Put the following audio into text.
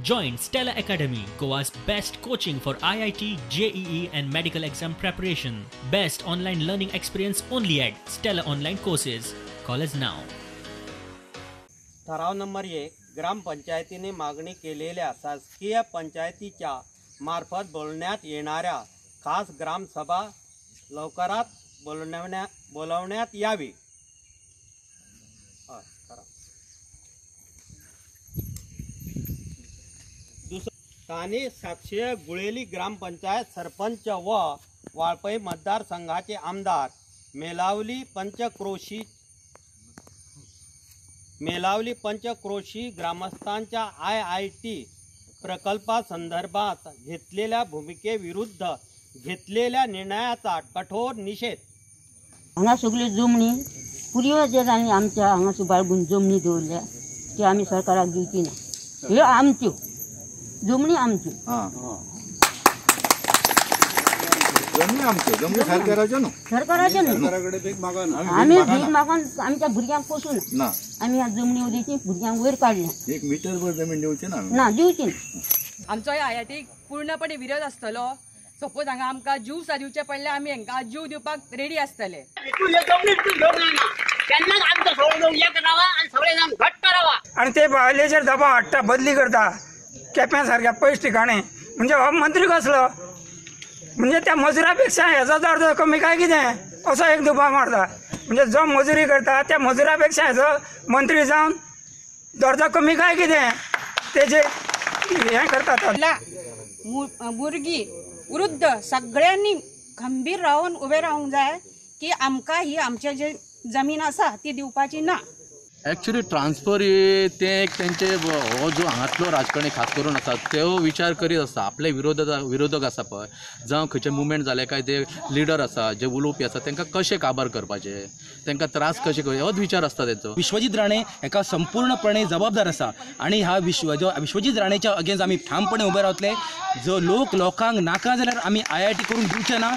Join Stella Academy, Goa's best coaching for IIT, JEE and medical exam preparation. Best online learning experience only at Stella Online Courses. Call us now. ठराव number 1 ग्रामपंचायतीने मागणी केलेल्या शासकीय पंचायतीच्या मार्फत बोलवण्यात येणाऱ्या खास ग्रामसभा लवकरात बोलवण्यात यावी. स्थानिक साक्षीय गुळेली ग्रामपंचायत सरपंच व वाळपई मतदारसंघाचे आमदार मेलावली पंचक्रोशी ग्रामस्थांच्या IIT प्रकल्पासंदर्भात घेतलेल्या भूमिकेविरुद्ध घेतलेल्या निर्णयाचा कठोर निषेध. हांगा सगळी जमनी पुर्वजांनी आमच्या हांगा बाळगून जमनी दवरल्या ती आमी सरकाराक दिवची ना. ह्यो आमच्यो जमनी आमच्यो. जमनी सरकाराच्यो न्हू. सरकाराच्यो न्हू. आमी भीक मागून आमच्या भुरग्यांक पोसून ना आमी ह्या जमनी उदयची भुरग्यांक वयर काडल्या. 1 मीटर भर जमीन दिवची ना दिवची ना. आमचो IIT पूर्णपणे विरोध आसतलो. सपोज हांगा आमकां जीव दिवचे पडले आमी हांकां जीव दिवपाक रेडी आसतले. आणि ते बायलेचेर दबाव हाडटा, बदली करता केप्यां सारक्या पयस ठिकाणी. म्हणजे हो मंत्री कसलो, म्हणजे त्या मजुरापेक्षा हेजो दर्जो कमी काय कितें असो एक दुबाव मारता. म्हणजे जो मजुरी करता त्या मजुरापेक्षा हेजो मंत्री जावन दर्जो कमी काय कितें तेजे हें करतात. भुरगीं वृद्ध सगळ्यांनी खंबीर रावन उबे रावूंक जाय की आमकां ही आमचे जे जमीन आसा ती दिवपाची ना. एक्चुअली ट्रान्सफर ते एक तेंचे हो जो हांगातलो राजकारणी खास करून आसा तो विचार करीत आसा. आपले विरोधक आसा पळय, जावं खंयचे मुवमेंट जाले काय ते लिडर आसा जे उलोवपी आसा तांकां कशें काबार करपाचे, तांकां त्रास कशे करचे होच विचार आसता तेंचो. विश्वजीत राणे हाका संपूर्णपणे जबाबदार आसा आणि ह्या विश्वजीत राणेच्या अगेन्स्ट आमी ठामपणे उबे रावतले. जो लोकांक नाका जाल्यार आमी IIT करून दिवचे ना